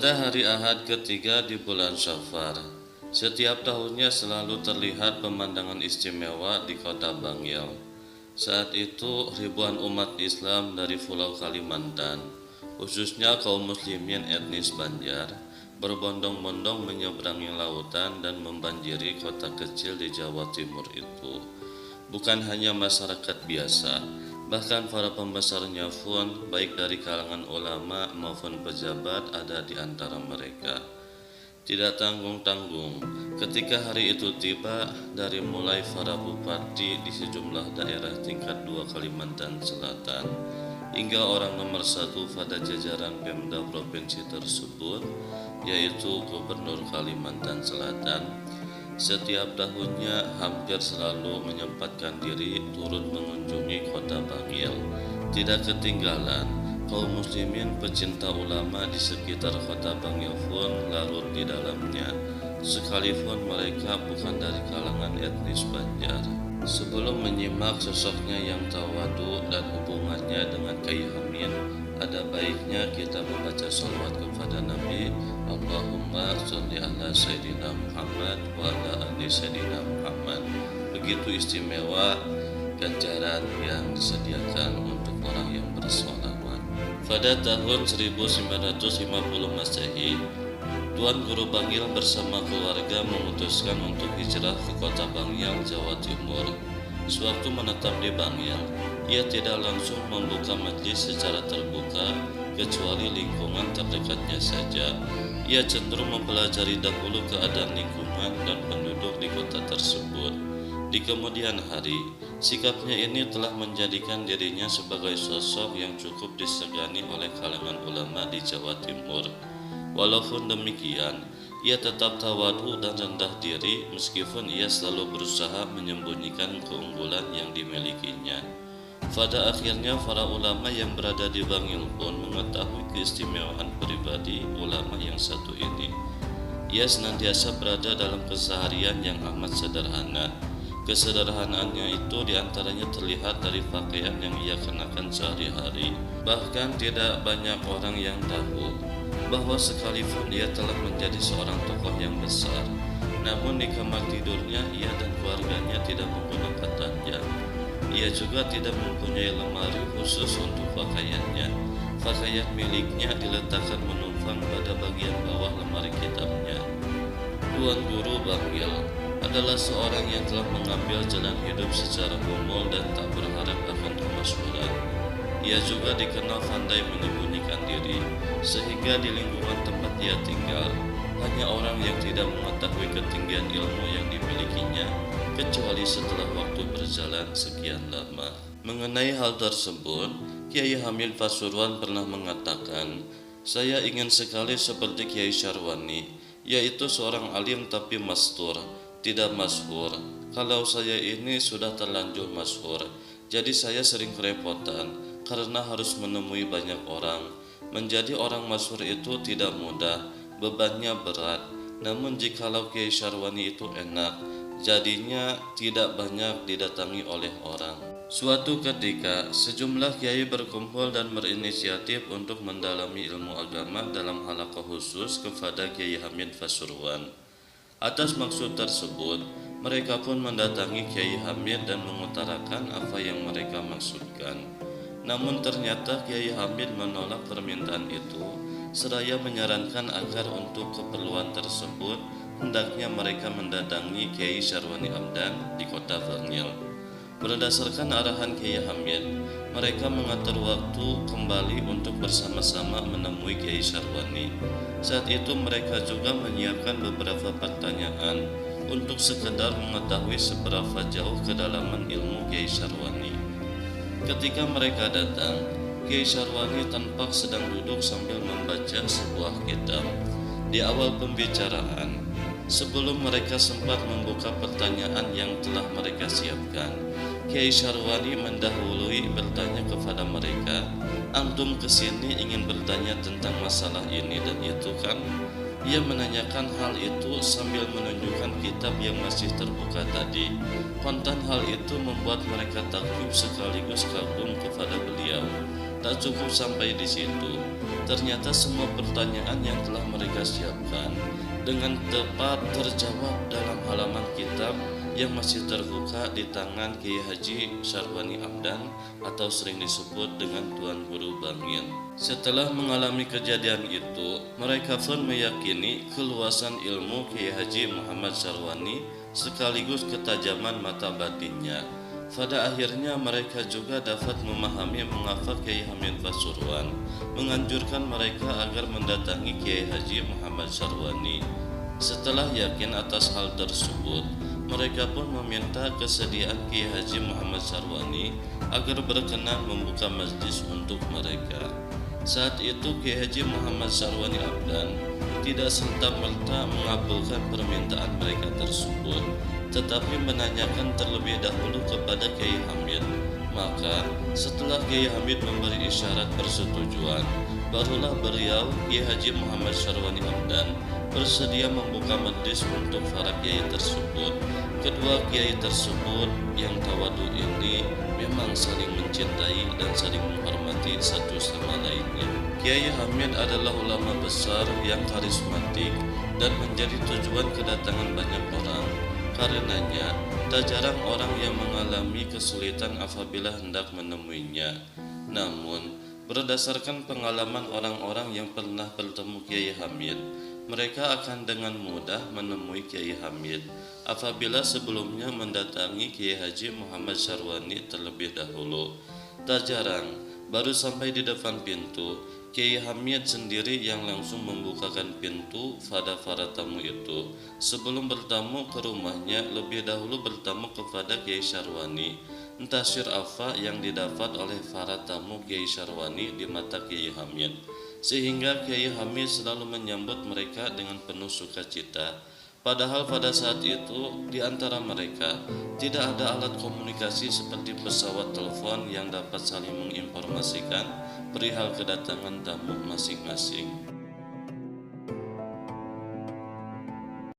Pada hari Ahad ketiga di bulan Syawal, setiap tahunnya selalu terlihat pemandangan istimewa di kota Bangil. Saat itu ribuan umat Islam dari Pulau Kalimantan, khususnya kaum muslimin etnis Banjar, berbondong-bondong menyeberangi lautan dan membanjiri kota kecil di Jawa Timur itu. Bukan hanya masyarakat biasa, bahkan para pembesarnya pun baik dari kalangan ulama maupun pejabat ada di antara mereka. Tidak tanggung-tanggung, ketika hari itu tiba, dari mulai para bupati di sejumlah daerah tingkat 2 Kalimantan Selatan hingga orang nomor 1 pada jajaran Pemda provinsi tersebut, yaitu Gubernur Kalimantan Selatan, setiap tahunnya hampir selalu menyempatkan diri turut mengunjungi kota Bangil. Tidak ketinggalan, kaum muslimin pecinta ulama di sekitar kota Bangil pun larut di dalamnya, sekalipun mereka bukan dari kalangan etnis Banjar. Sebelum menyimak sosoknya yang tawadu dan hubungannya dengan Kyai Hamid, ada baiknya kita membaca sholawat kepada Nabi. Allahumma sholli ala Sayyidina Muhammad wa ala ali Sayyidina Muhammad. Begitu istimewa ganjaran yang disediakan untuk orang yang bersholawat. Pada tahun 1950 Masehi, Tuan Guru Bangil bersama keluarga memutuskan untuk hijrah ke kota Bangil, Jawa Timur. Sewaktu menetap di Bangil, ia tidak langsung membuka majelis secara terbuka, kecuali lingkungan terdekatnya saja. Ia cenderung mempelajari dahulu keadaan lingkungan dan penduduk di kota tersebut. Di kemudian hari, sikapnya ini telah menjadikan dirinya sebagai sosok yang cukup disegani oleh kalangan ulama di Jawa Timur. Walaupun demikian, ia tetap tawadu dan rendah diri meskipun ia selalu berusaha menyembunyikan keunggulan yang dimilikinya. Pada akhirnya para ulama yang berada di Bangil pun mengetahui keistimewaan pribadi ulama yang satu ini. Ia senantiasa berada dalam keseharian yang amat sederhana. Kesederhanaannya itu diantaranya terlihat dari pakaian yang ia kenakan sehari-hari. Bahkan tidak banyak orang yang tahu bahwa sekalipun dia telah menjadi seorang tokoh yang besar, namun di kamar tidurnya ia dan keluarganya tidak menggunakan ranjang. Ia juga tidak mempunyai lemari khusus untuk pakaiannya. Pakaian miliknya diletakkan menumpang pada bagian bawah lemari kitabnya. Tuan Guru Bangil adalah seorang yang telah mengambil jalan hidup secara humble dan tak berharap akan kemasyhuran. Ia juga dikenal pandai menyembunyikan diri, sehingga di lingkungan tempat ia tinggal hanya orang yang tidak mengetahui ketinggian ilmu yang dimilikinya, kecuali setelah waktu berjalan sekian lama. Mengenai hal tersebut, Kyai Hamid Pasuruan pernah mengatakan, "Saya ingin sekali seperti Kyai Syarwani, yaitu seorang alim tapi mastur, tidak masyhur. Kalau saya ini sudah terlanjur masyhur, jadi saya sering kerepotan karena harus menemui banyak orang. Menjadi orang masyhur itu tidak mudah, bebannya berat. Namun jikalau Kyai Syarwani itu enak, jadinya tidak banyak didatangi oleh orang." Suatu ketika, sejumlah kiai berkumpul dan berinisiatif untuk mendalami ilmu agama dalam halaqah khusus kepada Kyai Hamid Pasuruan. Atas maksud tersebut, mereka pun mendatangi Kyai Hamid dan mengutarakan apa yang mereka maksudkan. Namun ternyata Kyai Hamid menolak permintaan itu, seraya menyarankan agar untuk keperluan tersebut hendaknya mereka mendatangi Kyai Syarwani Hamdan di kota Bangil. Berdasarkan arahan Kyai Hamid, mereka mengatur waktu kembali untuk bersama-sama menemui Kyai Syarwani. Saat itu mereka juga menyiapkan beberapa pertanyaan untuk sekedar mengetahui seberapa jauh kedalaman ilmu Kyai Syarwani. Ketika mereka datang, Kyai Syarwani tampak sedang duduk sambil membaca sebuah kitab. Di awal pembicaraan, sebelum mereka sempat membuka pertanyaan yang telah mereka siapkan, Kyai Syarwani mendahului bertanya kepada mereka, "Antum kesini ingin bertanya tentang masalah ini dan itu kan?" Ia menanyakan hal itu sambil menunjukkan kitab yang masih terbuka tadi. Konten hal itu membuat mereka takjub sekaligus kagum kepada beliau. Tak cukup sampai di situ, Ternyata semua pertanyaan yang telah mereka siapkan dengan tepat terjawab dalam halaman kitab yang masih terbuka di tangan Kiai Haji Syarwani Hamdan atau sering disebut dengan Tuan Guru Bangil. Setelah mengalami kejadian itu, mereka pun meyakini keluasan ilmu Kiai Haji Muhammad Syarwani sekaligus ketajaman mata batinnya. Pada akhirnya mereka juga dapat memahami mengapa Kiai Hamid Pasuruan menganjurkan mereka agar mendatangi Kiai Haji Muhammad Syarwani. Setelah yakin atas hal tersebut, mereka pun meminta kesediaan Kiai Haji Muhammad Syarwani agar berkenan membuka masjid untuk mereka. Saat itu Kiai Haji Muhammad Syarwani Hamdan tidak serta-merta mengabulkan permintaan mereka tersebut, tetapi menanyakan terlebih dahulu kepada Kiai Hamid. Maka setelah Kiai Hamid memberi isyarat persetujuan, barulah beliau Kiai Haji Muhammad Syarwani Hamdan bersedia membuka majlis untuk para kiai tersebut. Kedua kiai tersebut yang tawadu ini memang saling mencintai dan saling menghormati satu sama lainnya. Kiai Hamid adalah ulama besar yang karismatik dan menjadi tujuan kedatangan banyak orang. Karenanya, tak jarang orang yang mengalami kesulitan apabila hendak menemuinya. Namun, berdasarkan pengalaman orang-orang yang pernah bertemu Kiai Hamid, mereka akan dengan mudah menemui Kiai Hamid apabila sebelumnya mendatangi Kiai Haji Muhammad Syarwani terlebih dahulu. Tak jarang, baru sampai di depan pintu, Kiai Hamid sendiri yang langsung membukakan pintu pada para tamu itu. Sebelum bertamu ke rumahnya, lebih dahulu bertamu kepada Kiai Syarwani. Entah sir apa yang didapat oleh para tamu Kiai Syarwani di mata Kiai Hamid, sehingga Kiai Hamid selalu menyambut mereka dengan penuh sukacita. Padahal pada saat itu di antara mereka tidak ada alat komunikasi seperti pesawat telepon yang dapat saling menginformasikan perihal kedatangan tamu masing-masing.